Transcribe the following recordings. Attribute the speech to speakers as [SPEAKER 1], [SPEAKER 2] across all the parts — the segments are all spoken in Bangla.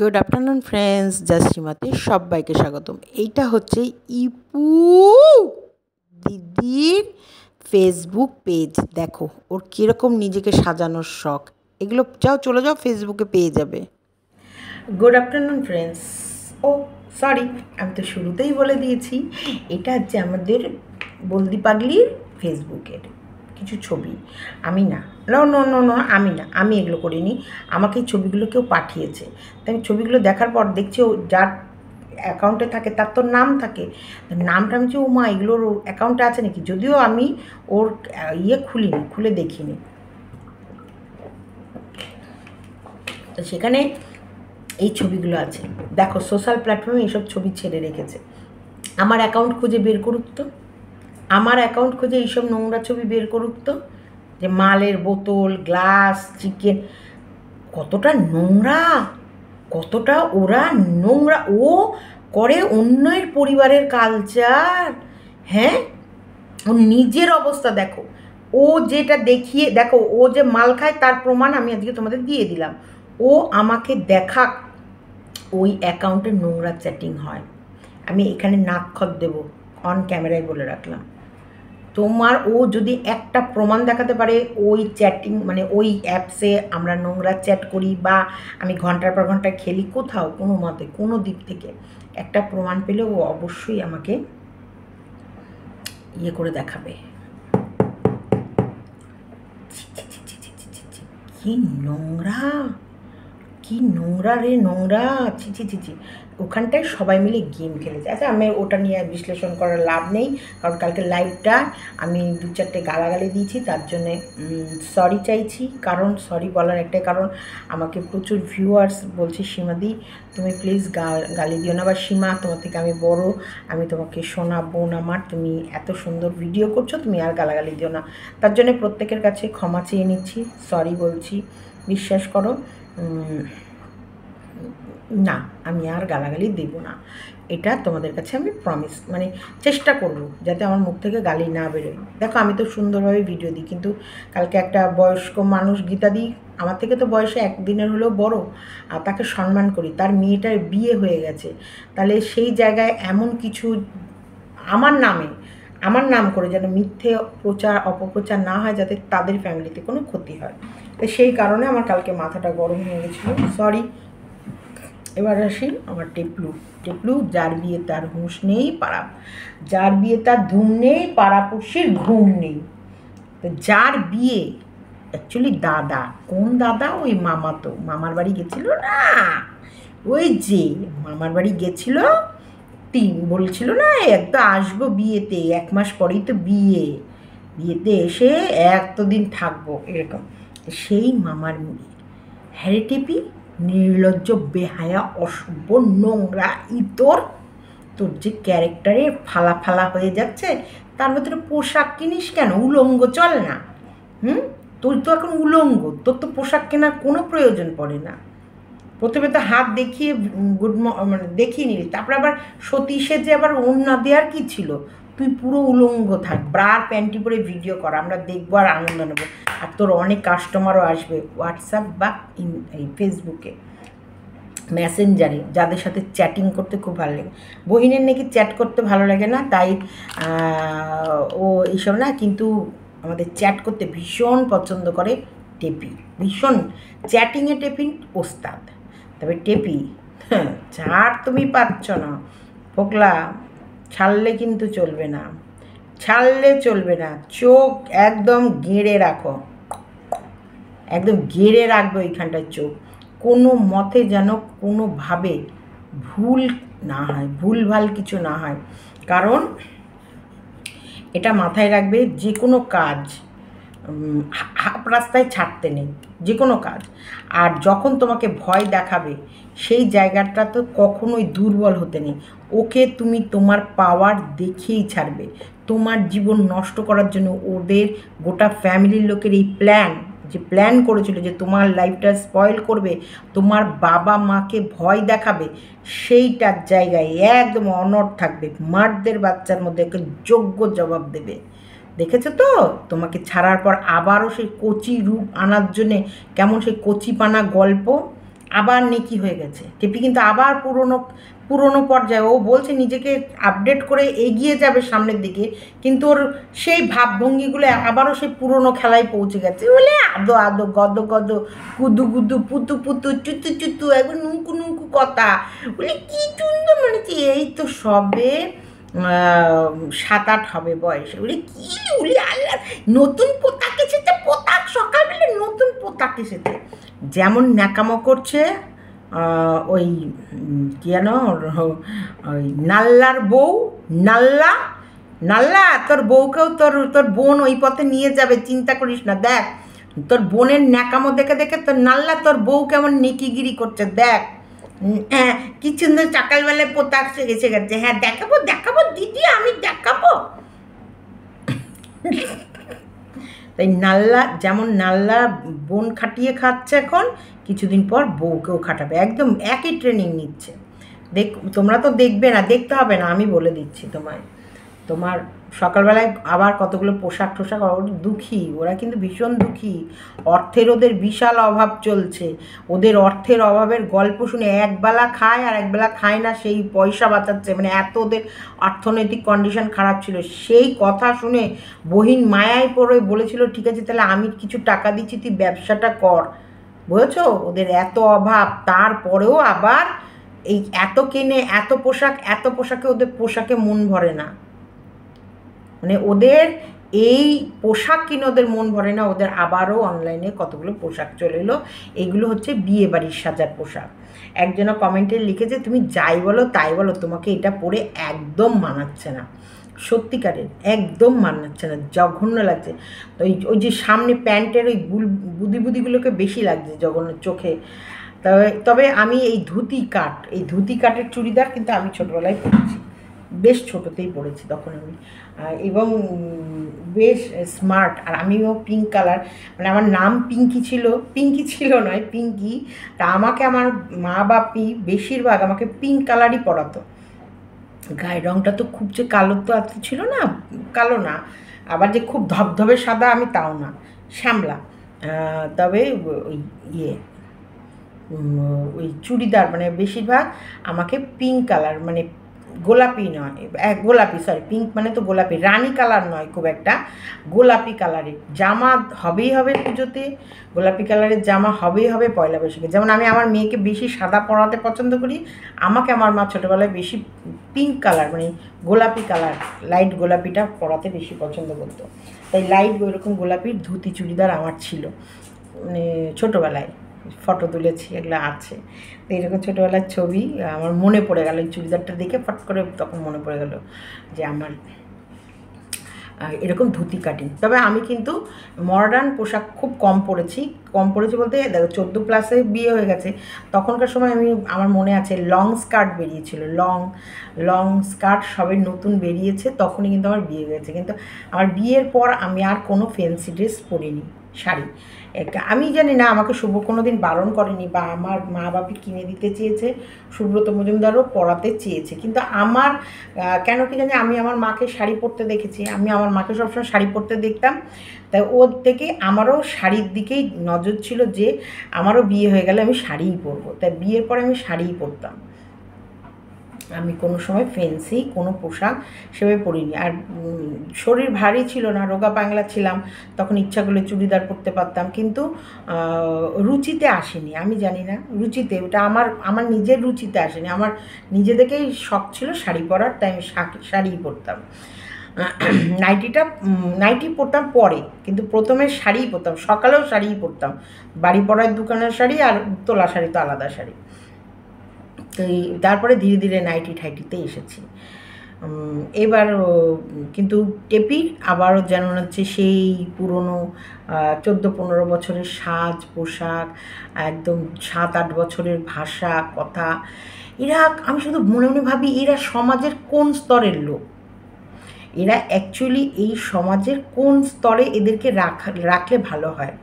[SPEAKER 1] গুড আফটারনুন ফ্রেন্ডস, জাস্টিমাতে সবাইকে স্বাগতম। এইটা হচ্ছে ইপু দিদির ফেসবুক পেজ। দেখো ওর কীরকম নিজেকে সাজানোর শখ। এগুলো চলে যাও, ফেসবুকে পেয়ে যাবে। Good afternoon friends. ও সরি, আমি তো শুরুতেই বলে দিয়েছি, এটা হচ্ছে আমাদের বলদি পাগলির ফেসবুকের কিছু ছবি। আমি না, নো নো নো নো আমি না, আমি এগুলো করিনি। আমাকে এই ছবিগুলো কেউ পাঠিয়েছে, তাই আমি ছবিগুলো দেখার পর দেখছি ও যার অ্যাকাউন্টে থাকে তার তো নাম থাকে, নামটা আমি যে ও মা এগুলোর অ্যাকাউন্টে আছে নাকি, যদিও আমি ওর খুলিনি, খুলে দেখিনি। তো সেখানে এই ছবিগুলো আছে। দেখো সোশ্যাল প্ল্যাটফর্মে এইসব ছবি ছেড়ে রেখেছে। আমার অ্যাকাউন্ট খুঁজে বের করুক তো, আমার অ্যাকাউন্ট খুঁজে এইসব নোংরা ছবি বের করুক তো, যে মালের বোতল, গ্লাস, চিকেন, কতটা নোংরা, কতটা ওরা নোংরা। ও করে অন্যের পরিবারের কালচার। হ্যাঁ, ও নিজের অবস্থা দেখো। ও যেটা দেখিয়ে দেখো, ও যে মাল খায় তার প্রমাণ আমি আজকে তোমাদের দিয়ে দিলাম। ও আমাকে দেখাক ওই অ্যাকাউন্টে নোংরা চ্যাটিং হয়। আমি এখানে নাক্ষর দেবো, অন ক্যামেরায় বলে রাখলাম। তোমার ও যদি একটা প্রমাণ দেখাতে পারে ওই চ্যাটিং মানে ওই অ্যাপসে আমরা নোংরা চ্যাট করি বা আমি ঘন্টার পর ঘন্টা খেলি, কোথাও কোনো মতে কোনো দিক থেকে একটা প্রমাণ পেলে ও অবশ্যই আমাকে করে দেখাবে। কি নোংরা, কি নোংরা রে নোংরা, ছি ছি ছি ছি। ওখানটায় সবাই মিলে গেম খেলেছে। আচ্ছা, আমি ওটা নিয়ে বিশ্লেষণ করার লাভ নেই, কারণ কালকে লাইভটা আমি 2-4টে গালাগালি দিয়েছি, তার জন্যে সরি চাইছি। কারণ সরি বলার একটাই কারণ, আমাকে প্রচুর ভিউয়ার্স বলছে সীমাদি তুমি প্লিজ গালি দিও না, বা সীমা তোমার থেকে আমি বড়, আমি তোমাকে শোনা বোন আমার, তুমি এত সুন্দর ভিডিও করছো, তুমি আর গালাগালি দিও না। তার জন্য প্রত্যেকের কাছে ক্ষমা চেয়ে নিচ্ছি, সরি বলছি। বিশ্বাস করো, না আমি আর গালাগালি দেব না, এটা তোমাদের কাছে আমি প্রমিস, মানে চেষ্টা করব যাতে আমার মুখ থেকে গালি না বেরোয়। দেখো আমি তো সুন্দরভাবে ভিডিও দিই, কিন্তু কালকে একটা বয়স্ক মানুষ, গীতাদি আমার থেকে তো বয়সে একদিনের হলেও বড়, আর তাকে সম্মান করি, তার মেয়েটার বিয়ে হয়ে গেছে, তাহলে সেই জায়গায় এমন কিছু আমার নাম করে যেন মিথ্যে অপপ্রচার না হয়, যাতে তাদের ফ্যামিলিতে কোনো ক্ষতি হয়। তো সেই কারণে আমার কালকে মাথাটা গরম হয়ে গেছিলো, সরি। এবার আসি আমার টেপলু, যার বিয়ে তার হুঁশ নেই, যার বিয়ে তার ধুম নেই, পাড়াপড়শির ঘুম নেই। তো যার বিয়ে অ্যাকচুয়ালি দাদা, কোন দাদা, ওই মামা তো মামার বাড়ি গেছিল না, ওই যে মামার বাড়ি গেছিল, বলছিল না একদম আসবো বিয়েতে, 1 মাস পরেই তো বিয়েতে এসে এতদিন থাকবো এরকম, সেই মামার মেয়ে। হ্যারে টেপি, নির্লজ্জ, বেহায়া, অসভ্য, নোংরা ইতর, তোর যে ক্যারেক্টারে ফালা ফালা হয়ে যাচ্ছে, তার ভেতরে পোশাক কিনিস কেন? উলঙ্গ চল না। তোর তো এখন উলঙ্গ, তোর তো পোশাক কেনার কোনো প্রয়োজন পড়ে না। প্রথমে তো হাত দেখিয়ে মানে দেখিয়ে নিলি, তারপরে আবার সতী সেজে আবার ওড়না দেওয়ার কি ছিল? তুই পুরো উলঙ্গ থাক, ব্রার প্যান্টি পরে ভিডিও কর, আমরা দেখবো আর আনন্দ নেবো। আর তোর অনেক কাস্টমারও আসবে হোয়াটসঅ্যাপ বা এই ফেসবুকে, মেসেঞ্জারে, যাদের সাথে চ্যাটিং করতে খুব ভালো লাগে। বহিনের নাকি চ্যাট করতে ভালো লাগে না, তাই ও এইসব না, কিন্তু আমাদের চ্যাট করতে ভীষণ পছন্দ করে টেপি, ভীষণ চ্যাটিংয়ে টেপি ওস্তাদ। তবে টেপি, ছাড়, তুমি পাচ্ছ না ফোকলা, ছাড়লে কিন্তু চলবে না, ছাড়লে চলবে না, চোখ একদম গেঁড়ে রাখো, একদম গেঁড়ে রাখবে ওইখানটায় চোখ, কোনো মতে যেন কোনোভাবে ভুল না হয়, ভুলভাল কিছু না হয়। কারণ এটা মাথায় রাখবে, যে কোনো কাজ হাফ রাস্তায় ছাড়তে নেই, যে কোনো কাজ। আর যখন তোমাকে ভয় দেখাবে, সেই জায়গাটা তো কখনোই দুর্বল হতে নেই, ওকে তুমি তোমার পাওয়ার দেখিয়েই ছাড়বে। তোমার জীবন নষ্ট করার জন্য ওদের গোটা ফ্যামিলির লোকের এই প্ল্যান করেছিল যে তোমার লাইফটা স্পয়েল করবে, তোমার বাবা মাকে ভয় দেখাবে, সেইটার জায়গায় একদম অনড় থাকবে, মারদের বাচ্চার মধ্যে একটা যোগ্য জবাব দেবে। দেখেছো তো, তোমাকে ছাড়ার পর আবারও সেই কচি রূপ আনার জন্যে কেমন সেই কচিপানা গল্প, আবার নেকি হয়ে গেছে। টেপি কিন্তু আবার পুরনো পর্যায়ে, ও বলছে নিজেকে আপডেট করে এগিয়ে যাবে সামনের দিকে, কিন্তু ওর সেই ভাবভঙ্গিগুলো আবারও সেই পুরনো খেলায় পৌঁছে গেছে। বলে আদো আদো গদ গদ গুদু গুদু পুতু পুতু চুতু চুতু একবার নুঙ্কু নুঙ্কু কথা বলে কি সুন্দর মনে হচ্ছে এই তো সবে 7-8 হবে বয়সে। বলি কি উলি আল্লাহ, নতুন পোতাক এসেছে, পোতাক সকালবেলা নতুন পোতাক এসেছে। যেমন ন্যাকামো করছে ওই কি যেন ওই নাল্লার বউ, নাল্লা নাল্লা তোর বউকেও তোর বোন ওই পথে নিয়ে যাবে, চিন্তা করিস না। দেখ তোর বোনের ন্যাকামো দেখে দেখে তোর নাল্লা তোর বউ কেমন নেকিগিরি করছে দেখ। হ্যাঁ কি সুন্দর সকালবেলায় পোতাক এসে গেছে, হ্যাঁ দেখাবো দেখাবো দিদি আমি দেখাবো। তাই নাল্লা যেমন নাল্লা বোন খাটিয়ে খাচ্ছে, এখন কিছুদিন পর বউকেও খাটাবে, একদম একই ট্রেনিং নিচ্ছে। তোমরা তো দেখবে না, দেখতে হবে না, আমি বলে দিচ্ছি তোমায়। তোমার সকালবেলায় আবার কতগুলো পোশাক টোশাক, দুঃখী ওরা, কিন্তু ভীষণ দুঃখী। অর্থের ওদের বিশাল অভাব চলছে। ওদের অর্থের অভাবের গল্প শুনে একবেলা খায় আর একবেলা খায় না, সেই পয়সা বাঁচাচ্ছে। মানে এত ওদের অর্থনৈতিক কন্ডিশন খারাপ ছিল। সেই কথা শুনে বহিন মায়ায় পড়ে বলেছিল ঠিক আছে তাহলে আমি কিছু টাকা দিচ্ছি, তুই ব্যবসাটা কর। বুঝেছো ওদের এত অভাব, তারপরেও আবার এই এত কেনে এত পোশাকে ওদের পোশাকে মন ভরে না। মানে ওদের এই পোশাক কিনে ওদের মন ভরে না। ওদের আবারও অনলাইনে কতগুলো পোশাক চলে এলো, এগুলো হচ্ছে বিয়ে বাড়ির সাজার পোশাক। একজনও কমেন্টে লিখেছে তুমি যাই বলো তাই বলো তোমাকে এটা পরে একদম মানাচ্ছে না। সত্যিকারের একদম মানাচ্ছে না, জঘন্য লাগছে। তো ওই যে সামনে প্যান্টের ওই বুদিগুলোকে বেশি লাগছে জঘন্য চোখে। তবে আমি এই ধুতি কাটের চুড়িদার কিন্তু আমি ছোটোবেলায় পরেছি, বেশ ছোটোতেই পড়েছি তখন আমি, এবং বেশ স্মার্ট। আর আমিও পিঙ্ক কালার, মানে আমার নাম পিঙ্কি ছিল নয় পিঙ্কি। তা আমাকে আমার মা বাপি বেশিরভাগ আমাকে পিঙ্ক কালারই পরাতো। গায়ের রঙটা তো খুব যে কালো তো এত ছিল না, কালো না, আবার যে খুব ধবধবে সাদা আমি তাও না, শ্যামলা। তবে ওই ওই চুড়িদার মানে বেশিরভাগ আমাকে পিঙ্ক কালার, মানে গোলাপি নয়, গোলাপি সরি, পিঙ্ক মানে তো গোলাপি, রানি কালার নয় খুব একটা, গোলাপি কালারের জামা হবেই হবে পুজোতে, গোলাপি কালারের জামা হবেই হবে পয়লা বৈশাখে। যেমন আমি আমার মেয়েকে বেশি সাদা পরাতে পছন্দ করি, আমাকে আমার মা ছোটোবেলায় বেশি পিঙ্ক কালার মানে গোলাপি কালার, লাইট গোলাপিটা পরাতে বেশি পছন্দ করতো। তাই লাইট ওইরকম গোলাপির ধুতি চুড়িদার আমার ছিল, মানে ছোটোবেলায় ফটো তুলেছি, এগুলো আছে। তো এরকম ছোটোবেলার ছবি আমার মনে পড়ে গেল, এই চুড়িদারটা দেখে ফট করে তখন মনে পড়ে গেল যে আমার এরকম ধুতি কাটিং। তবে আমি কিন্তু মডার্ন পোশাক খুব কম পরেছি বলতে দেখো 14+ বিয়ে হয়ে গেছে, তখনকার সময় আমার মনে আছে লং স্কার্ট বেরিয়েছিল, লং স্কার্ট সবে নতুন বেরিয়েছে, তখনই কিন্তু আমার বিয়ে হয়েছে। কিন্তু আমার বিয়ের পর আমি আর কোনো ফ্যান্সি ড্রেস পরিনি, শাড়ি। আমি জানি না আমাকে শুভ কোনো দিন বারণ করেনি, বা আমার মা বাপি কিনে দিতে চেয়েছে, সুব্রত মজুমদারও পরাতে চেয়েছে, কিন্তু আমার কেন কি জানি আমি আমার মাকে শাড়ি পরতে দেখেছি, আমি আমার মাকে সবসময় শাড়ি পরতে দেখতাম। তাই ওর থেকে আমারও শাড়ির দিকেই নজর ছিল যে আমারও বিয়ে হয়ে গেলে আমি শাড়িই পরবো। তাই বিয়ের পরে আমি শাড়িই পরতাম, আমি কোনো সময় ফ্যান্সি কোনো পোশাক সেভাবে পরিনি। আর শরীর ভারী ছিল না, রোগা পাংলা ছিলাম, তখন ইচ্ছা করলে চুড়িদার পরতে পারতাম, কিন্তু রুচিতে আসেনি। আমি জানি না রুচিতে, ওটা আমার নিজের রুচিতে আসেনি, আমার নিজে থেকেই শখ ছিল শাড়ি পরার, তাই আমি শাড়িই পরতাম। নাইটি পরতাম পরে, কিন্তু প্রথমে শাড়িই পরতাম, সকালেও শাড়িই পরতাম, বাড়ি পরার দোকানের শাড়ি আর তোলা শাড়ি তো আলাদা শাড়ি। তো তারপরে ধীরে ধীরে নাইটি ঠাইটিতে এসেছি। এবার কিন্তু টেপির আবারও যেন হচ্ছে সেই পুরনো 14-15 বছরের সাজ পোশাক, একদম 7-8 বছরের ভাষা কথা। এরা, আমি শুধু মনে মনে ভাবি এরা সমাজের কোন স্তরের লোক, এরা অ্যাকচুয়ালি এই সমাজের কোন স্তরে এদেরকে রাখলে ভালো হয়।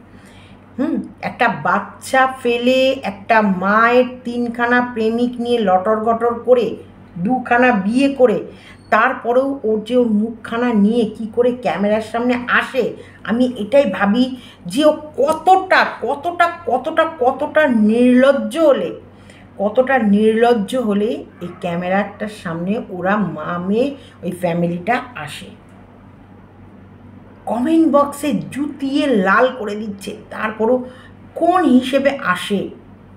[SPEAKER 1] একটা বাচ্চা ফেলে একটা মায়ের 3খানা প্রেমিক নিয়ে লটর গটর করে 2খানা বিয়ে করে তারপরেও ওর যে ওর মুখখানা নিয়ে কি করে ক্যামেরার সামনে আসে, আমি এটাই ভাবি যে ও কতটা কতটা কতটা কতটা নির্লজ্জ হলে, কতটা নির্লজ্জ হলে এই ক্যামেরাটার সামনে ওরা মা মেয়ে ওই ফ্যামিলিটা আসে। কমেন্ট বক্সে জুতিয়ে লাল করে দিচ্ছে, তারপরও কোন হিসেবে আসে,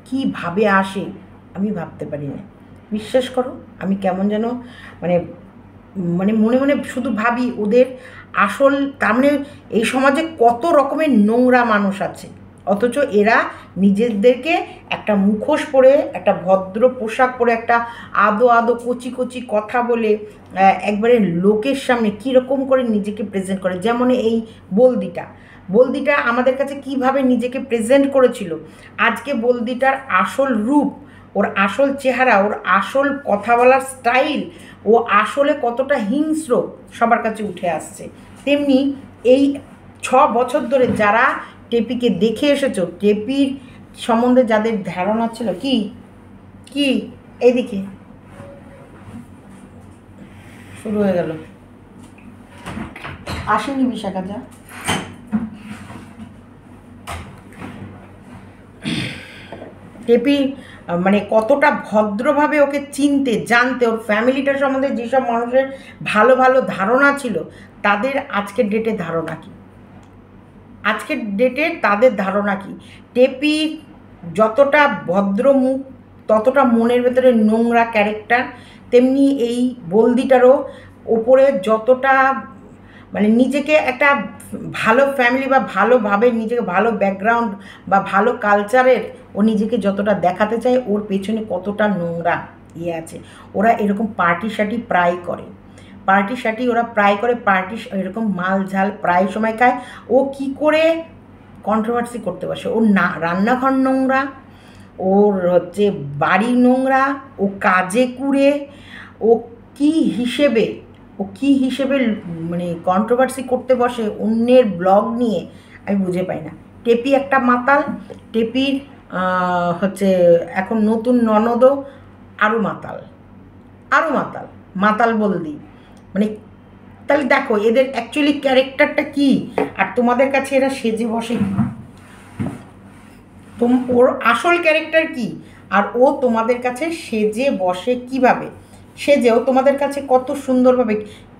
[SPEAKER 1] কীভাবে আসে আমি ভাবতে পারি না। বিশ্বাস করো, আমি কেমন যেন মানে মানে মনে মনে শুধু ভাবি ওদের আসল, তার মানে এই সমাজে কত রকমের নোংরা মানুষ আছে, অথচ এরা নিজেদেরকে একটা মুখোশ পরে, একটা ভদ্র পোশাক পরে, একটা আদো আদো কচি কচি কথা বলে একবারে লোকের সামনে কীরকম করে নিজেকে প্রেজেন্ট করে। যেমন এই বলদিটা আমাদের কাছে কিভাবে নিজেকে প্রেজেন্ট করেছিল, আজকে বলদিটার আসল রূপ, ওর আসল চেহারা, ওর আসল কথা বলার স্টাইল, ও আসলে কতটা হিংস্র সবার কাছে উঠে আসছে। তেমনি এই 6 বছর ধরে যারা টেপিকে দেখে এসেছো, টেপির সম্বন্ধে যাদের ধারণা ছিল, কি কি এইদিকে শুরু হয়ে গেল, আসেনি বিশাখা যা, টেপি মানে কতটা ভদ্রভাবে ওকে চিনতে জানতে, ওর ফ্যামিলিটার সম্বন্ধে যেসব মানুষের ভালো ভালো ধারণা ছিল, তাদের আজকের ডেটে ধারণা কী, আজকের ডেটে তাদের ধারণা কী। টেপি যতটা ভদ্রমুখ, ততটা মনের ভেতরে নোংরা ক্যারেক্টার, তেমনি এই বলদিটারও ওপরে যতটা মানে নিজেকে একটা ভালো ফ্যামিলি বা ভালোভাবে নিজেকে ভালো ব্যাকগ্রাউন্ড বা ভালো কালচারের ও নিজেকে যতটা দেখাতে চায়, ওর পেছনে কতটা নোংরা ইয়ে আছে। ওরা এরকম পার্টি শার্টি প্রায় করে, পার্টি এরকম মাল ঝাল প্রায় সময় খায়। ও কি করে কন্ট্রোভার্সি করতে বসে, ওর না রান্নাঘর নোংরা, ওর হচ্ছে বাড়ি নোংরা, ও কাজে কুড়ে, ও কি হিসেবে মানে কন্ট্রোভার্সি করতে বসে অন্যের ব্লগ নিয়ে, আমি বুঝে পাই না। টেপি একটা মাতাল, টেপির হচ্ছে এখন নতুন ননদও আরও মাতাল, মাতাল বলদি। মানে তাহলে দেখো এদের অ্যাকচুয়ালি ক্যারেক্টারটা কি, আর তোমাদের কাছে এরা সেজে বসে ওর আসল ক্যারেক্টার কি, আর ও তোমাদের কাছে সেজে বসে কিভাবে, সেজেও তোমাদের কাছে কত সুন্দরভাবে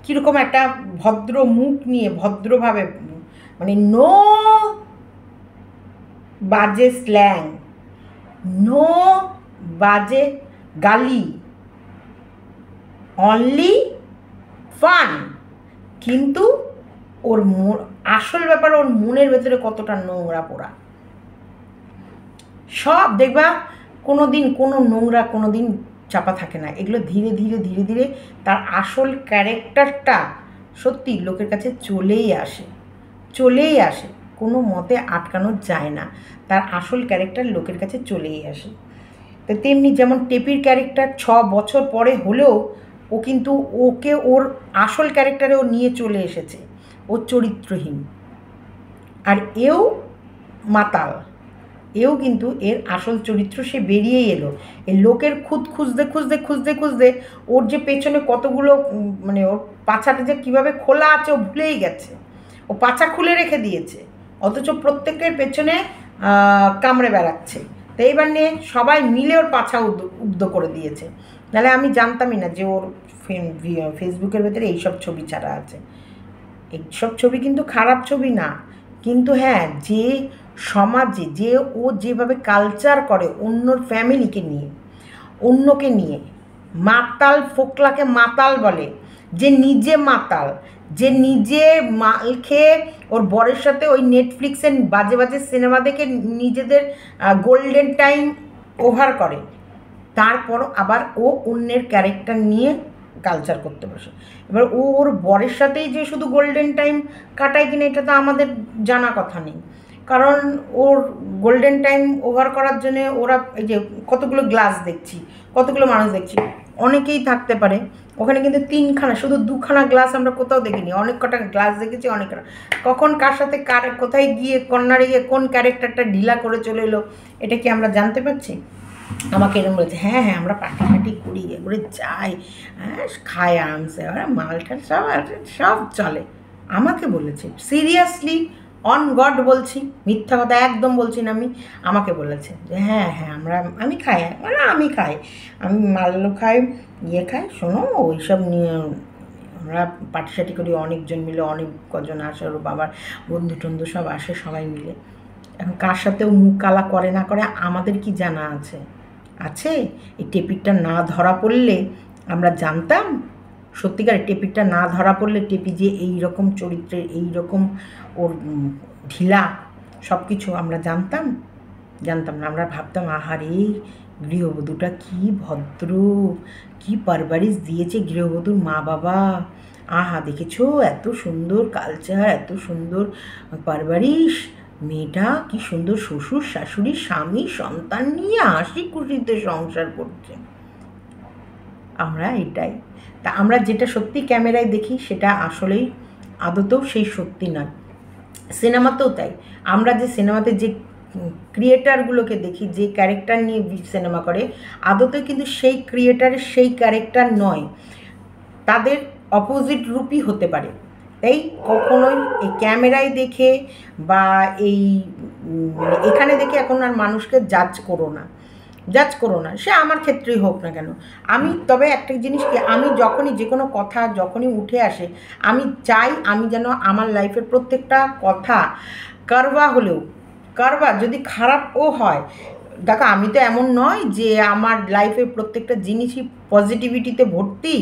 [SPEAKER 1] কীরকম একটা ভদ্র মুখ নিয়ে ভদ্রভাবে, মানে নো বাজে স্ল্যাং, নো বাজে গালি, অনলি ফান। কিন্তু ওর আসল ব্যাপার ওর মনের ভেতরে কতটা নোংরা পোড়া, সব দেখবা কোনো দিন কোনো নোংরা কোনো দিন চাপা থাকে না, এগুলো ধীরে ধীরে ধীরে ধীরে তার আসল ক্যারেক্টারটা সত্যি লোকের কাছে চলেই আসে, কোনো মতে আটকানো যায় না, তার আসল ক্যারেক্টার লোকের কাছে চলেই আসে। তো তেমনি যেমন টেপির ক্যারেক্টার 6 বছর পরে হলেও ও কিন্তু ওকে ওর আসল ক্যারেক্টারে ও নিয়ে চলে এসেছে, ও চরিত্রহীন। আর এও মাতাল, এও কিন্তু এর আসল চরিত্র সে বেরিয়েই এলো। এই লোকের খুঁজতে ওর যে পেছনে কতগুলো মানে ওর পাছাটা যে কীভাবে খোলা আছে ও ভুলেই গেছে, ও পাছা খুলে রেখে দিয়েছে, অথচ প্রত্যেকের পেছনে কামড়ে বেড়াচ্ছে। তো এইবার নিয়ে সবাই মিলে ওর পাছা উদ্ধ করে দিয়েছে, নাহলে আমি জানতামই না যে ওর ফেসবুকের ভেতরে এইসব ছবি ছাড়া আছে। এইসব ছবি কিন্তু খারাপ ছবি না, কিন্তু হ্যাঁ যে সমাজে যে ও যেভাবে কালচার করে অন্যর ফ্যামিলিকে নিয়ে, অন্যকে নিয়ে, মাতাল ফোকলাকে মাতাল বলে, যে নিজে মাতাল, যে নিজে মাল খেয়ে ওর বরের সাথে ওই নেটফ্লিক্সের বাজে বাজে সিনেমা দেখে নিজেদের গোল্ডেন টাইম ওভার করে, তারপর আবার ও অন্যের ক্যারেক্টার নিয়ে কালচার করতে বসে। এবার ও ওর বরের সাথেই যে শুধু গোল্ডেন টাইম কাটায় কিনা এটা তো আমাদের জানা কথা নেই, কারণ ওর গোল্ডেন টাইম ওভার করার জন্যে ওরা এই যে কতগুলো গ্লাস দেখছি, কতগুলো মানুষ দেখছি, অনেকেই থাকতে পারে ওখানে, কিন্তু 3খানা শুধু 2খানা গ্লাস আমরা কোথাও দেখিনি, অনেক কটা গ্লাস দেখেছি, অনেক কখন কার সাথে কোথায় গিয়ে কর্নারে গিয়ে কোন ক্যারেক্টারটা ঢিলা করে চলে এলো এটা কি আমরা জানতে পারছি? আমাকে এরকম বলেছে, হ্যাঁ হ্যাঁ আমরা পার্টি ফার্টি করি, এগুলো যাই, হ্যাঁ খাই আরামসে, ওরা মালটা সব সব চলে। আমাকে বলেছে সিরিয়াসলি, অন গড বলছি, মিথ্যা কথা একদম বলছি না আমি। আমাকে বলেছে যে হ্যাঁ হ্যাঁ আমি খাই, মানে আমি খাই, আমি মাল্য খাই, ইয়ে খাই। শোনো ওইসব নিয়ে আমরা পার্টি সার্টি করি, অনেকজন মিলে, অনেক কজন আসে, ওর বাবার বন্ধু টন্ধু সব আসে, সবাই মিলে। এখন কার সাথেও মুখ কালা করে না করে আমাদের কি জানা আছে? আছে? এই টেপিকটা না ধরা পড়লে আমরা জানতাম, সত্যিকার টেপিকটা না ধরা পড়লে টেপি যে এই রকম চরিত্রের, এই রকম ওর ঢিলা, সব কিছু আমরা জানতাম না। আমরা ভাবতাম আহারে গৃহবধূটা কি ভদ্র, কি পারভারিশ দিয়েছে গৃহবধূর মা বাবা, আহা দেখেছো এত সুন্দর কালচার, এত সুন্দর পারভারিশ, মেয়েটা কি সুন্দর শ্বশুর শাশুড়ি স্বামী সন্তান নিয়ে হাসি খুশিতে সংসার করছে। আমরা এটাই, তা আমরা যেটা সত্যি ক্যামেরায় দেখি সেটা আসলেই আদতেও সেই সত্যি নয়। সিনেমাতেও তাই, আমরা যে সিনেমাতে যে ক্রিয়েটারগুলোকে দেখি, যে ক্যারেক্টার নিয়ে সিনেমা করে, আদতে কিন্তু সেই ক্রিয়েটারের সেই ক্যারেক্টার নয়, তাদের অপোজিট রূপই হতে পারে। তাই কখনোই এই ক্যামেরায় দেখে বা এই এখানে দেখে এখন আর মানুষকে জাজ করো না, সে আমার ক্ষেত্রেই হোক না কেন। আমি তবে একটা জিনিস কি, আমি যখনই যে কোনো কথা যখনই উঠে আসে, আমি চাই আমি যেন আমার লাইফের প্রত্যেকটা কথা কারবা যদি খারাপও হয়, দেখো আমি তো এমন নয় যে আমার লাইফের প্রত্যেকটা জিনিসই পজিটিভিটিতে ভর্তি,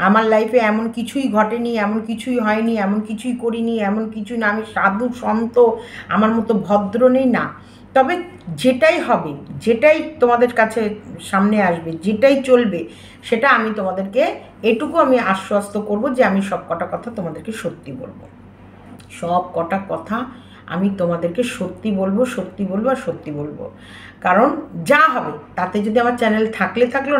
[SPEAKER 1] আমার লাইফে এমন কিছুই ঘটেনি, এমন কিছুই হয়নি, এমন কিছুই করিনি, এমন কিছুই না, আমি সাধু সন্ত আমার মতো ভদ্র নেই না। তবে যেটাই হবে, যেটাই তোমাদের কাছে সামনে আসবে, যেটাই চলবে, সেটা আমি তোমাদেরকে এটুকু আমি আশ্বস্ত করব যে আমি সব কটা কথা তোমাদেরকে সত্যি বলবো, সব কটা কথা আমি তোমাদেরকে সত্যি বলবো আর সত্যি বলবো। কারণ যা হবে তাতে যদি আমার চ্যানেল থাকলো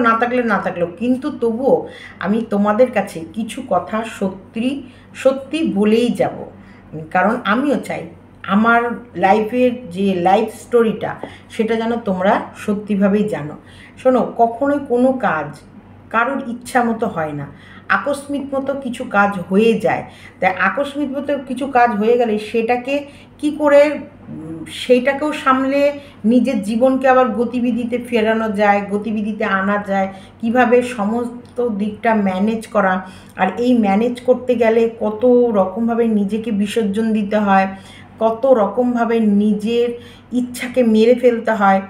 [SPEAKER 1] না থাকলেও কিন্তু তবুও আমি তোমাদের কাছে কিছু কথা সত্যি বলেই যাব। কারণ আমিও চাই আমার লাইফের যে লাইফ স্টোরিটা সেটা যেন তোমরা সত্যিভাবেই জানো। শোনো, কখনোই কোনো কাজ কারোর ইচ্ছা মতো হয় না, আকস্মিক মতো কিছু কাজ হয়ে যায়। তাই আকস্মিক মতো কিছু কাজ হয়ে গেলে সেটাকে কি করে সেইটাকেও সামলে নিজের জীবনকে আবার গতিবিধিতে ফেরানো যায়, গতিবিধিতে আনা যায়, কিভাবে সমস্ত দিকটা ম্যানেজ করা। আর এই ম্যানেজ করতে গেলে কত রকমভাবে নিজেকে বিসর্জন দিতে হয়, কত রকমভাবে নিজের ইচ্ছাকে মেরে ফেলতে হয়,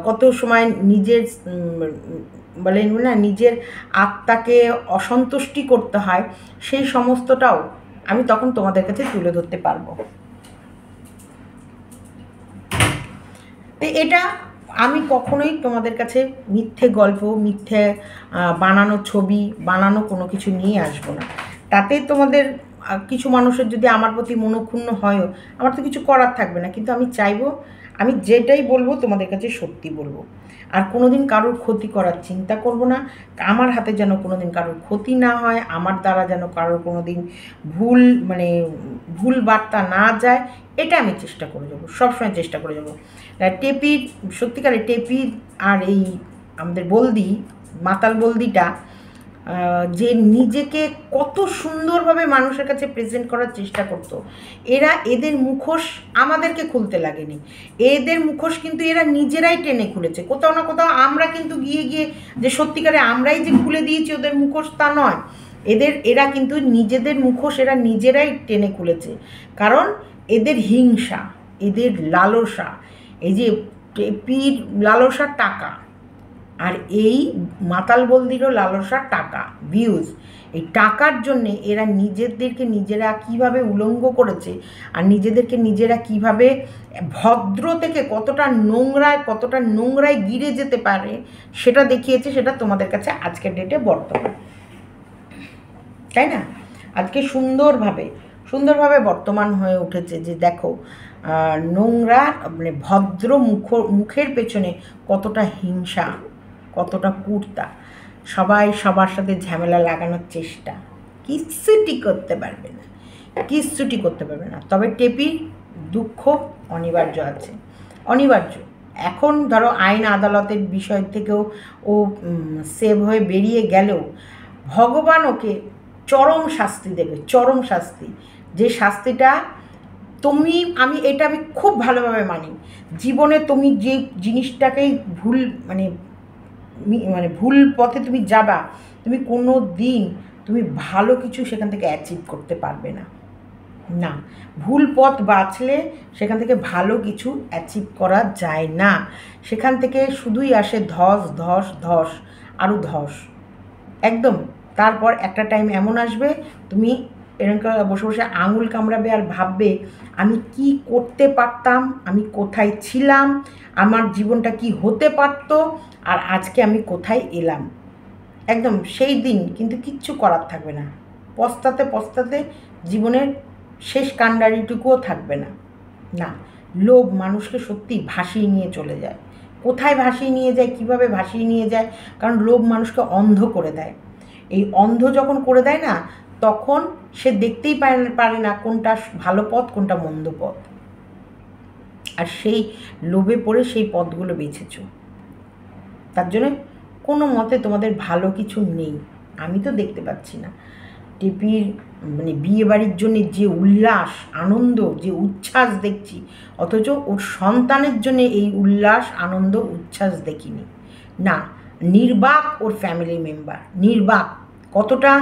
[SPEAKER 1] কত সময় নিজের বলেন না নিজের আত্মাকে অসন্তুষ্টি করতে হয়, সেই সমস্তটাও আমি তখন তোমাদের কাছে তুলে ধরতে পারবো। তো এটা আমি কখনোই তোমাদের কাছে মিথ্যে গল্প, মিথ্যে বানানো ছবি, বানানো কোনো কিছু নিয়ে আসবো না। তাতে তোমাদের কিছু মানুষের যদি আমার প্রতি মনক্ষুণ্ণ হয়ও, আমার তো কিছু করার থাকবে না। কিন্তু আমি চাইবো আমি যেটাই বলবো তোমাদের কাছে সত্যি বলবো, আর কোনো দিন কারোর ক্ষতি করার চিন্তা করব না। আমার হাতে যেন কোনো দিন কারোর ক্ষতি না হয়, আমার দ্বারা যেন কারোর কোনো দিন ভুল বার্তা না যায়, এটা আমি চেষ্টা করে যাবো, সবসময় চেষ্টা করে যাবো। টেপির সত্যিকারের টেপির আর এই আমাদের বলদি, মাতাল বলদিটা যে নিজেকে কত সুন্দরভাবে মানুষের কাছে প্রেজেন্ট করার চেষ্টা করতো, এদের মুখোশ আমাদেরকে খুলতে লাগেনি, এদের মুখোশ কিন্তু এরা নিজেরাই টেনে খুলেছে। কোথাও না কোথাও আমরা কিন্তু গিয়ে যে সত্যিকারে আমরাই যে খুলে দিয়েছি ওদের মুখোশ তা নয়, এরা কিন্তু নিজেদের মুখোশ এরা নিজেরাই টেনে খুলেছে। কারণ এদের হিংসা, এদের লালসা, এই যে টেপির লালসা টাকা, আর এই মাতাল বলদিরও লালসা টাকা, ভিউজ। এই টাকার জন্যে এরা নিজেদেরকে নিজেরা কিভাবে উলঙ্গ করেছে, আর নিজেদেরকে নিজেরা কিভাবে ভদ্র থেকে কতটা নোংরায় গিরে যেতে পারে সেটা দেখিয়েছে। সেটা তোমাদের কাছে আজকের ডেটে বর্তমান, তাই না? আজকে সুন্দরভাবে বর্তমান হয়ে উঠেছে যে দেখো নোংরা ভদ্র মুখের পেছনে কতটা হিংসা, কতটা কুর্তা, সবাই সবার সাথে ঝামেলা লাগানোর চেষ্টা, কিচ্ছুটি করতে পারবে না। তবে টেপির দুঃখ অনিবার্য আছে, অনিবার্য। এখন ধরো আইন আদালতের বিষয় থেকেও ও সেভ হয়ে বেরিয়ে গেলেও ভগবান ওকে চরম শাস্তি দেবে, চরম শাস্তি। যে শাস্তিটা আমি খুব ভালোভাবে মানি। জীবনে তুমি যে জিনিসটাকেই ভুল মানে মানে ভুল পথে তুমি যাবা, তুমি কোনো দিন তুমি ভালো কিছু সেখান থেকে অ্যাচিভ করতে পারবে না। না, ভুল পথ বাছলে সেখান থেকে ভালো কিছু অ্যাচিভ করা যায় না। সেখান থেকে শুধুই আসে ধস ধস ধস, আরও ধস একদম। তারপর একটা টাইম এমন আসবে তুমি এরকম বসে বসে আঙুল কামড়াবে আর ভাববে আমি কি করতে পারতাম, আমি কোথায় ছিলাম, আমার জীবনটা কি হতে পারতো, আর আজকে আমি কোথায় এলাম। একদম সেই দিন কিন্তু কিচ্ছু করার থাকবে না, পস্তাতে পস্তাতে জীবনের শেষ কাণ্ডারিটুকুও থাকবে না। না, লোভ মানুষকে সত্যি ভাসিয়ে নিয়ে চলে যায়। কোথায় ভাসিয়ে নিয়ে যায়, কিভাবে ভাসিয়ে নিয়ে যায়? কারণ লোভ মানুষকে অন্ধ করে দেয়। এই অন্ধ যখন করে দেয় না, তখন সে দেখতেই পারে না কোনটা ভালো পথ কোনটা মন্দ পথ। আর সেই লোভে পড়ে সেই পথগুলো বেছেছ। তার জন্য কোনো মতে তোমাদের ভালো কিছু নেই, আমি তো দেখতে পাচ্ছি না। টেপির মানে বিয়ে বাড়ির জন্য যে উল্লাস আনন্দ যে উচ্ছ্বাস দেখছি, অথচ ওর সন্তানের জন্য এই উল্লাস আনন্দ উচ্ছ্বাস দেখিনি। না, নির্বাক ওর ফ্যামিলি মেম্বার, নির্বাক। কতটা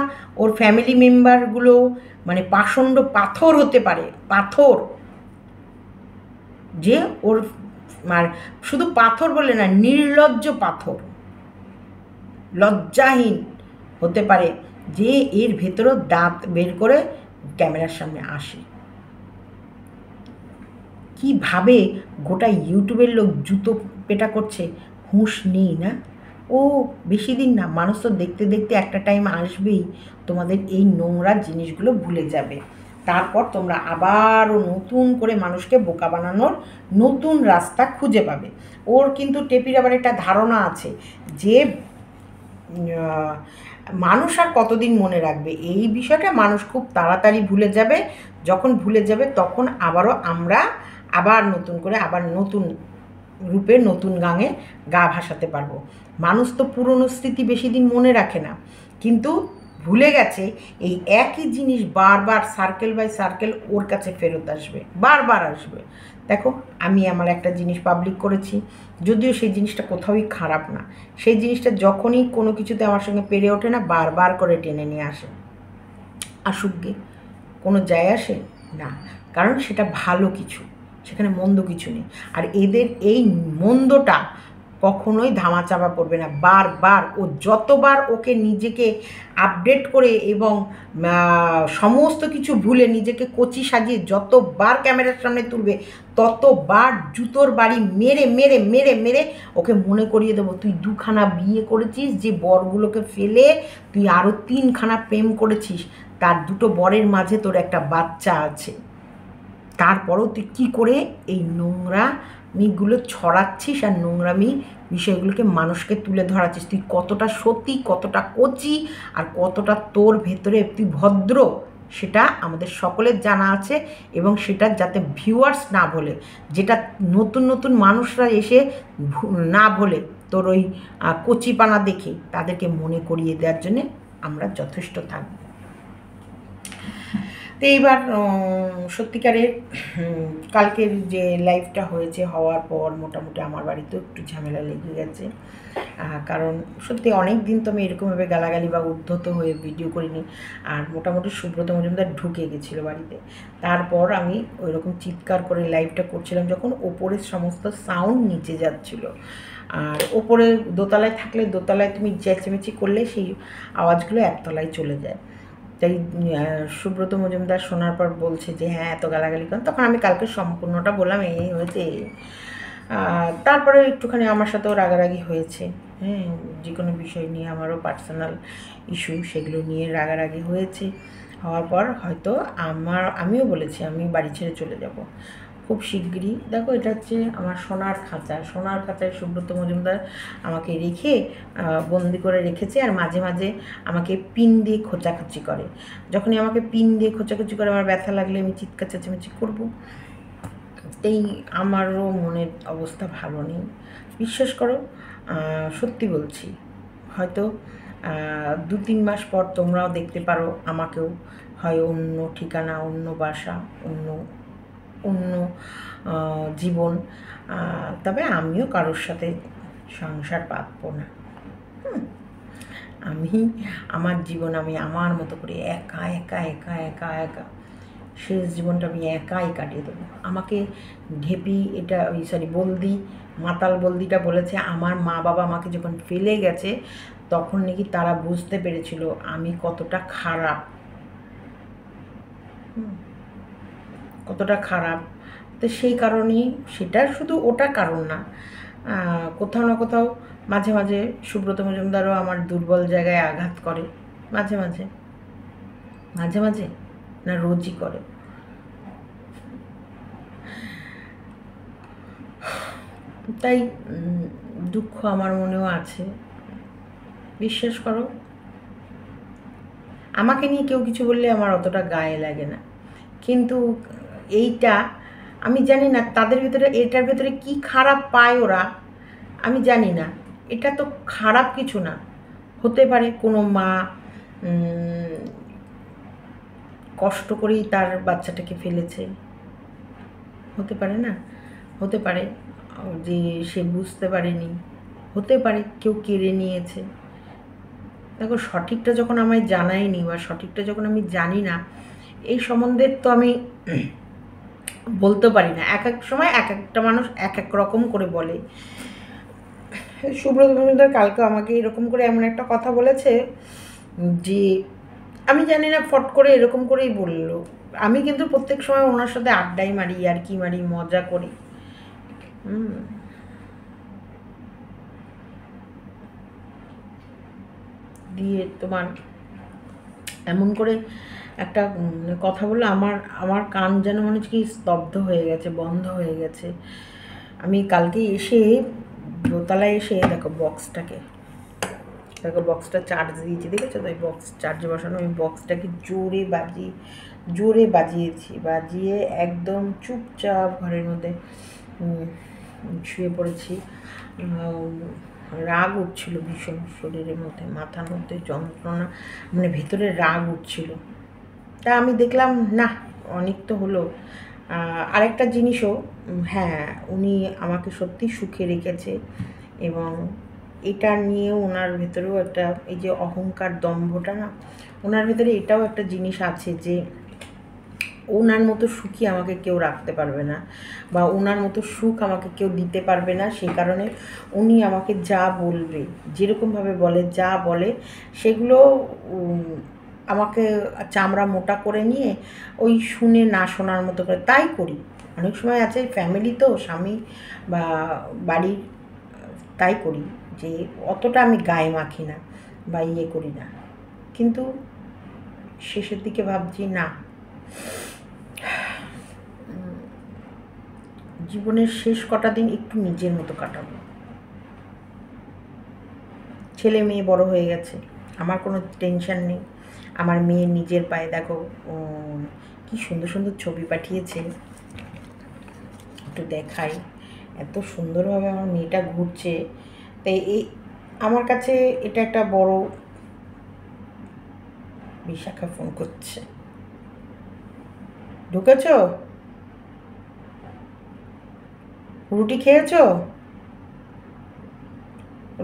[SPEAKER 1] ওর ফ্যামিলি মেম্বারগুলো মানে পাষণ্ড পাথর হতে পারে, পাথর। যে ওর আর শুধু পাথর বলে না, নির্লজ্জ পাথর, লজ্জাহীন হতে পারে, যে এর ভেতরেও দাঁত বের করে ক্যামেরার সামনে আসে। কীভাবে গোটা ইউটিউবের লোক জুতো পেটা করছে, হুঁশ নেই না? ও বেশি দিন না, মানুষ তো দেখতে দেখতে একটা টাইম আসবেই তোমাদের এই নোংরা জিনিসগুলো ভুলে যাবে। তারপর তোমরা আবারও নতুন করে মানুষকে বোকা বানানোর নতুন রাস্তা খুঁজে পাবে। ওর কিন্তু টেপির আবার একটা ধারণা আছে যে মানুষ আর কতদিন মনে রাখবে এই বিষয়টা, মানুষ খুব তাড়াতাড়ি ভুলে যাবে। যখন ভুলে যাবে তখন আবারও আমরা আবার নতুন করে আবার নতুন রূপে নতুন গাঙে গা ভাসাতে পারবো। মানুষ তো পুরনো স্মৃতি বেশি দিন মনে রাখে না, কিন্তু ভুলে গেছে এই একই জিনিস বারবার সার্কেল বাই সার্কেল ওর কাছে ফেরত আসবে, বারবার আসবে। দেখো, আমি আমার একটা জিনিস পাবলিক করেছি, যদিও সেই জিনিসটা কোথাওই খারাপ না, সেই জিনিসটা যখনই কোনো কিছুতে আমার সঙ্গে পেরে ওঠে না, বারবার করে টেনে নিয়ে আসে। আসুক গে, কোনো যায় আসে না, কারণ সেটা ভালো কিছু, সেখানে মন্দ কিছু নেই। আর এদের এই মন্দটা কখনোই ধামাচাপা পড়বে না। বারবার ও যতবার ওকে নিজেকে আপডেট করে এবং সমস্ত কিছু ভুলে নিজেকে কচি সাজিয়ে যতবার ক্যামেরার সামনে তুলবে, ততবার জুতোর বাড়ি মেরে মেরে মেরে মেরে ওকে মনে করিয়ে দেবো, তুই 2খানা বিয়ে করেছিস, যে বরগুলোকে ফেলে তুই আরও 3খানা প্রেম করেছিস, তার 2টো বরের মাঝে তোর একটা বাচ্চা আছে। তারপরও তুই কী করে এই নোংরামিগুলো ছড়াচ্ছিস আর নোংরামি বিষয়গুলোকে মানুষকে তুলে ধরাচ্ছিস? তুই কতটা সত্যি, কতটা কচি, আর কতটা তোর ভেতরে তুই ভদ্র, সেটা আমাদের সকলের জানা আছে। এবং সেটা যাতে ভিউয়ার্স না বলে, যেটা নতুন নতুন মানুষরা এসে না বলে, তোর ওই কচিপানা দেখে তাদেরকে মনে করিয়ে দেওয়ার জন্যে আমরা যথেষ্ট থাকব। তো এইবার সত্যিকারের কালকের যে লাইভটা হয়েছে, হওয়ার পর মোটামুটি আমার বাড়িতেও একটু ঝামেলা লেগে গেছে। কারণ সত্যি অনেক দিন তো আমি এরকমভাবে গালাগালি বা উদ্ধত হয়ে ভিডিও করিনি। আর মোটামুটি সুব্রত মজুমদার ঢুকে গেছিলো বাড়িতে। তারপর আমি ওইরকম চিৎকার করে লাইভটা করছিলাম যখন ওপরের সমস্ত সাউন্ড নিচে যাচ্ছিলো। আর ওপরে দোতলায় থাকলে, দোতলায় তুমি চেঁচামেচি করলে সেই আওয়াজগুলো একতলায় চলে যায়। তাই সুব্রত মজুমদার শোনার পর বলছে যে হ্যাঁ এত গালাগালি করেন। তখন আমি কালকে সম্পূর্ণটা বললাম, এই হয়েছে। তারপরে একটুখানি আমার সাথেও রাগারাগি হয়েছে, হ্যাঁ, যে কোনো বিষয় নিয়ে আমারও পার্সোনাল ইস্যু, সেগুলো নিয়ে রাগারাগি হয়েছে। হওয়ার পর হয়তো আমিও বলেছি আমি বাড়ি ছেড়ে চলে যাব খুব শিগগিরই। দেখো, এটা হচ্ছে আমার সোনার খাঁচা, সোনার খাঁচায় সুব্রত মজুমদার আমাকে রেখে বন্দি করে রেখেছে। আর মাঝে মাঝে আমাকে পিন দিয়ে খোঁচাখুচি করে। যখনই আমাকে পিন দিয়ে খোঁচাখুচি করে, আমার ব্যথা লাগলে আমি চিৎকার চেঁচামেচি করবো। এই আমারও মনের অবস্থা ভালো নেই, বিশ্বাস করো। সত্যি বলছি, হয়তো 2-3 মাস পর তোমরাও দেখতে পারো আমাকেও, হয় অন্য ঠিকানা, অন্য বাসা, অন্য অন্য জীবন। তবে আমিও কারোর সাথে সংসার পাতবো না। আমি আমার জীবন আমি আমার মতো করে একা একা একা একা একা শেষ জীবনটা আমি একাই কাটিয়ে দেবো। আমাকে ঢেপি এটা ওই সরি বলদি, মাতাল বলদিটা বলেছে আমার মা বাবা আমাকে যখন ফেলে গেছে তখন নাকি তারা বুঝতে পেরেছিল আমি কতটা খারাপ, কতটা খারাপ। তো সেই কারণেই, সেটা শুধু ওটা কারণ না, কোথাও না কোথাও মাঝে মাঝে সুব্রত মজুমদারও আমার দুর্বল জায়গায় আঘাত করে, মাঝে মাঝে মাঝে মাঝে না রোজই করে। তাই দুঃখ আমার মনেও আছে, বিশ্বাস করো। আমাকে নিয়ে কেউ কিছু বললে আমার অতটা গায়ে লাগে না, কিন্তু এইটা আমি জানি না তাদের ভিতরে, এটার ভিতরে কি খারাপ পায় ওরা আমি জানি না। এটা তো খারাপ কিছু না, হতে পারে কোনো মা কষ্ট করেই তার বাচ্চাটাকে ফেলেছে, হতে পারে না, হতে পারে যে সে বুঝতে পারেনি, হতে পারে কেউ কেড়ে নিয়েছে। দেখো, সঠিকটা যখন আমায় জানায়নি বা সঠিকটা যখন আমি জানি না, এই সম্বন্ধে তো আমি বলতে পারি না। এক এক সময় এক একটা মানুষ এক এক রকম করে বলে। সুব্রত মজুমদার কালকে আমাকে এরকম করে এমন একটা কথা বলেছে যে আমি জানি না, ফট করে এরকম করেই বললো। আমি কিন্তু প্রত্যেক সময় ওনার সাথে আড্ডাই মারি, আর কি মারি, মজা করি। দিয়ে তোমার এমন করে একটা কথা বললো, আমার আমার কান যেন মনে হচ্ছে কি স্তব্ধ হয়ে গেছে, বন্ধ হয়ে গেছে। আমি কালকে এসে দোতলায় এসে দেখো বক্সটা চার্জ দিয়েছি, দেখেছো তো? ওই বক্স চার্জে বসানো, ওই বক্সটাকে জোরে বাজিয়ে একদম চুপচাপ ঘরের মধ্যে শুয়ে পড়েছি। রাগ উঠছিল ভীষণ, শরীরের মধ্যে, মাথার মধ্যে যন্ত্রণা, মানে ভেতরে রাগ উঠছিল। তা আমি দেখলাম না, অনেক তো হলো। আরেকটা জিনিসও, হ্যাঁ, উনি আমাকে সত্যি সুখে রেখেছে, এবং এটা নিয়েও ওনার ভেতরেও একটা, এই যে অহংকার দম্ভটা না, ওনার ভেতরে এটাও একটা জিনিস আছে যে ওনার মতো সুখী আমাকে কেউ রাখতে পারবে না, বা ওনার মতো সুখ আমাকে কেউ দিতে পারবে না। সেই কারণে উনি আমাকে যা বলবে, যেরকমভাবে বলে, যা বলে সেগুলো আমাকে চামড়া মোটা করে নিয়ে ওই শুনে না শোনার মতো করে তাই করি। অনেক সময় আছে ফ্যামিলি তো, স্বামী বা বাড়ির, তাই করি যে অতটা আমি গায়ে মাখি না বা ইয়ে করি না। কিন্তু শেষের দিকে ভাবছি না, জীবনের শেষ কটা দিন একটু নিজের মতো কাটাবো। ছেলে মেয়ে বড় হয়ে গেছে, আমার কোনো টেনশন নেই। আমার মেয়ে নিজের পায়ে, দেখো কি সুন্দর সুন্দর ছবি পাঠিয়েছে, একটু দেখাই। এত সুন্দরভাবে আমার মেয়েটা ঘুরছে, তাই এই আমার কাছে এটা একটা বড়। বিশাখা ফোন করছে, ঢুকেছ? রুটি খেয়েছো?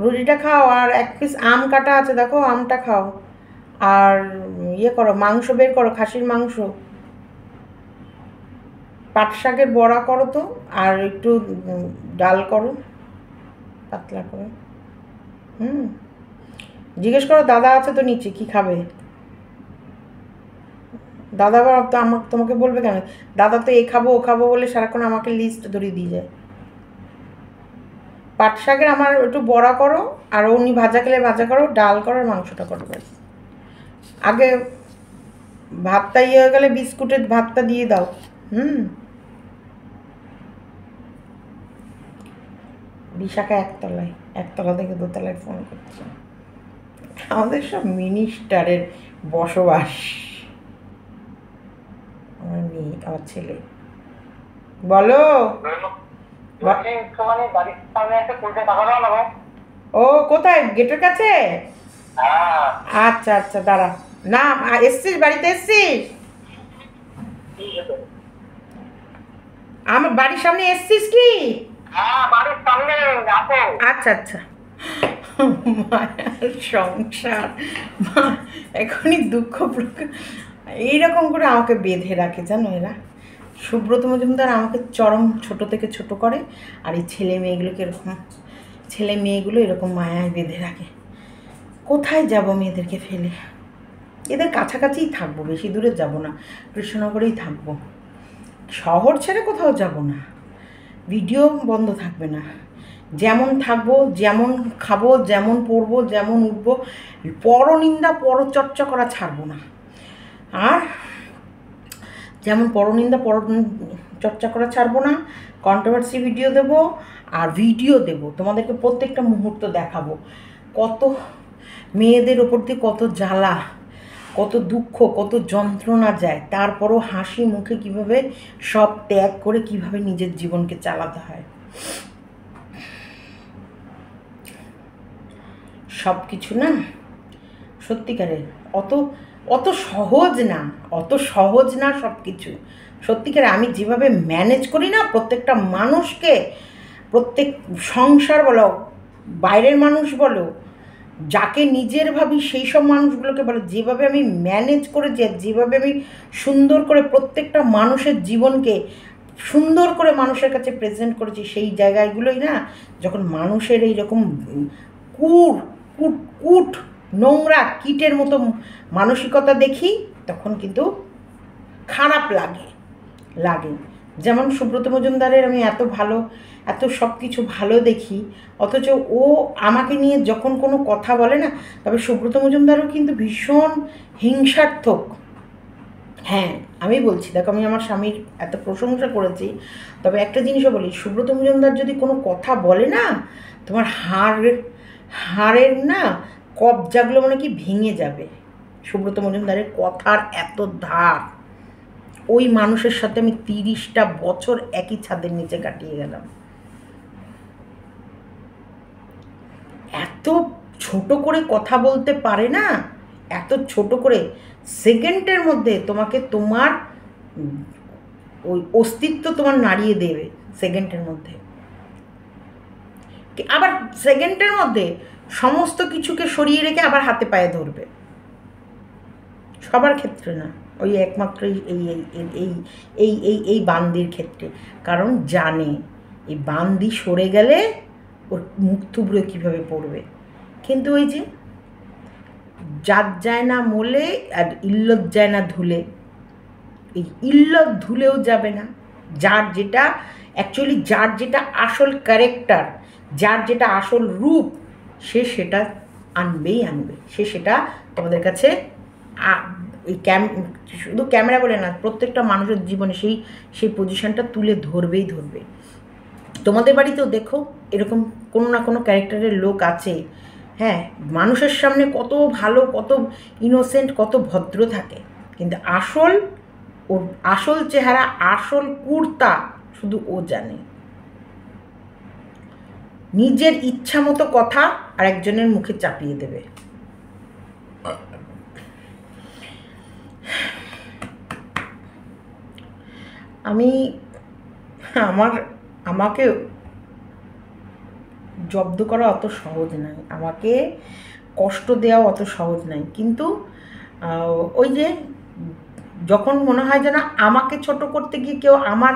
[SPEAKER 1] রুটিটা খাও, আর 1 পিস আম কাটা আছে, দেখো আমটা খাও, আর ইয়ে করো, মাংস বের করো, খাসির মাংস, পাট শাকের বড়া করো তো, আর একটু ডাল করো পাতলা করে। জিজ্ঞেস করো দাদা আছে তো নিচে, কি খাবে? দাদা আবার তো তোমাকে বলবে কেন? দাদা তো এ খাবো ও খাবো বলে সারাক্ষণ আমাকে লিস্ট ধরিয়ে দিয়ে যায়। পাট শাকের আমার একটু বড়া করো, আর উনি ভাজা খেলে ভাজা করো, ডাল করো, মাংসটা করো, ব্যাস। আগে ভাতটা ইয়ে হয়ে গেলে বিস্কুটের ভাতটা দিয়ে দাও। বিশাখা একতলা থেকে দোতলায় ফোন করছে। আমাদের সব মিনিস্টারের বসবাস। আমার মেয়ে, আমার ছেলে। বলো। ও কোথায়, গেটের কাছে? আচ্ছা আচ্ছা দাঁড়া। না এসছিস, বাড়িতে এসছিস? আমার বাড়ির সামনে এসছিস কি? আচ্ছা আচ্ছা। মায়ার সংসার, এখনই দুঃখ প্রকাশ এইরকম করে আমাকে বেঁধে রাখে, জানো এরা। সুব্রত মজুমদার আমাকে চরম ছোট থেকে ছোট করে, আর এই ছেলে মেয়েগুলো এরকম মায়ায় বেঁধে রাখে। কোথায় যাব মেয়েদেরকে ফেলে? এদের কাছাকাছিই থাকবো, বেশি দূরে যাব না, কৃষ্ণনগরেই থাকবো, শহর ছেড়ে কোথাও যাব না। ভিডিও বন্ধ থাকবে না, যেমন থাকবো, যেমন খাবো, যেমন পড়বো, যেমন উঠবো, পরনিন্দা পরচর্চা করা ছাড়বো না। আর যেমন পরনিন্দা চর্চা করা ছাড়বো না, কন্ট্রোভার্সি ভিডিও দেব, আর ভিডিও দেব তোমাদেরকে, প্রত্যেকটা মুহূর্ত দেখাবো কত মেয়েদের ওপর দিয়ে কত জ্বালা, কত দুঃখ, কত যন্ত্রণা যায়, তারপরও হাসি মুখে কিভাবে সব ত্যাগ করে কিভাবে নিজের জীবনকে চালাতে হয়। সব কিছু না সত্যিকারের অত সহজ না সব কিছু। সত্যিকারে আমি যেভাবে ম্যানেজ করি না প্রত্যেকটা মানুষকে, প্রত্যেক সংসার বলো, বাইরের মানুষ বলো, যাকে নিজের ভাবি সেই সব মানুষগুলোকে বলো, যেভাবে আমি ম্যানেজ করে যেভাবে আমি সুন্দর করে প্রত্যেকটা মানুষের জীবনকে সুন্দর করে মানুষের কাছে প্রেজেন্ট করেছি, সেই জায়গাগুলোই না যখন মানুষের এইরকম কুট নোংরা কীটের মতো মানসিকতা দেখি, তখন কিন্তু খারাপ লাগে। যেমন সুব্রত মজুমদারের আমি এত সব কিছু ভালো দেখি, অথচ ও আমাকে নিয়ে যখন কোনো কথা বলে না, তবে সুব্রত মজুমদারও কিন্তু ভীষণ হিংসাত্মক। হ্যাঁ আমি বলছি, দেখো আমি আমার স্বামীর এত প্রশংসা করেছি, তবে একটা জিনিসও বলি, সুব্রত মজুমদার যদি কোনো কথা বলে না, তোমার হাড়ের না কবজাগুলো মানে কি ভেঙে যাবে। সুব্রত মজুমদারের কথার এত ধার, ওই মানুষের সাথে আমি 30টা বছর একই ছাদের নিচে কাটিয়ে গেলাম। এত ছোট করে কথা বলতে পারে না, এত ছোট করে, সেকেন্ডের মধ্যে তোমাকে তোমার ওই অস্তিত্ব তোমার নাড়িয়ে দেবে, সেকেন্ডের মধ্যে। আবার সেকেন্ডের মধ্যে সমস্ত কিছুকে সরিয়ে রেখে আবার হাতে পায়ে ধরবে। সবার ক্ষেত্রে না, ওই একমাত্র এই বান্দির ক্ষেত্রে, কারণ জানে এই বান্দি সরে গেলে ওর মুখ থুবড়ে কীভাবে পড়বে। কিন্তু ওই যে জাত যায় না মোলে আর ইল্লত যায় না ধুলে, এই ইল্লত ধুলেও যাবে না। যার যেটা আসল ক্যারেক্টার, যার যেটা আসল রূপ, সে সেটা আনবে, সে সেটা তোমাদের কাছে শুধু ক্যামেরা বলে না, প্রত্যেকটা মানুষের জীবনে সেই পজিশনটা তুলে ধরবে। তোমাদের বাড়িতেও দেখো এরকম কোনো না কোনো ক্যারেক্টারের লোক আছে। হ্যাঁ, মানুষের সামনে কত ভালো, কত ইনোসেন্ট, কত ভদ্র থাকে, কিন্তু আসল চেহারা, আসল কুর্তা শুধু ও জানে। নিজের ইচ্ছা মতো কথা আরেকজনের মুখে চাপিয়ে দেবে। আমাকে জব্দ করা অত সহজ নয়, আমাকে কষ্ট দেওয়া অত সহজ নয়, কিন্তু ওই যে যখন মনে হয় যেন আমাকে ছোট করতে গিয়ে কেউ আমার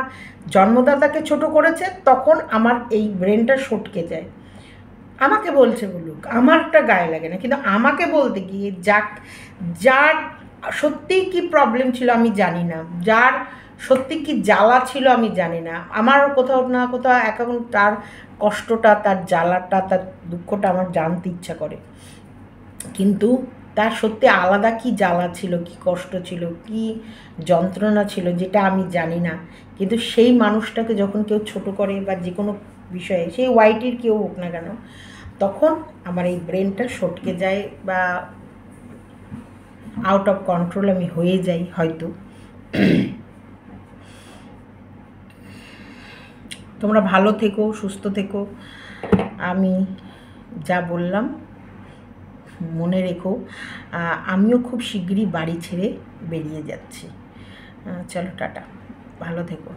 [SPEAKER 1] জন্মদাতাকে ছোট করেছে, তখন আমার এই ব্রেনটা সটকে যায়। আমাকে বলছে বলুক, আমারটা গায়ে লাগে না, কিন্তু আমাকে বলতে গিয়ে যার সত্যিই কি প্রবলেম ছিল আমি জানি না, যার সত্যি কি জ্বালা ছিল আমি জানি না, আমার কোথাও না কোথাও এখন তার কষ্টটা, তার জ্বালাটা, তার দুঃখটা আমার জানতে ইচ্ছা করে, কিন্তু তার সত্যি আলাদা কি জ্বালা ছিল, কি কষ্ট ছিল, কি যন্ত্রণা ছিল, যেটা আমি জানি না। কিন্তু সেই মানুষটাকে যখন কেউ ছোট করে বা যে কোনো বিষয়ে, সেই ওয়াইটির কেউ হোক না কেন, তখন আমার এই ব্রেনটা সটকে যায় বা আউট অফ কন্ট্রোল আমি হয়ে যাই হয়তো। তোমরা ভালো থেকো, সুস্থ থেকো। আমি যা বললাম মনে রেখো। আমিও খুব শিগগিরই বাড়ি ছেড়ে বেরিয়ে যাচ্ছি। চলো টাটা, ভালো থেকো।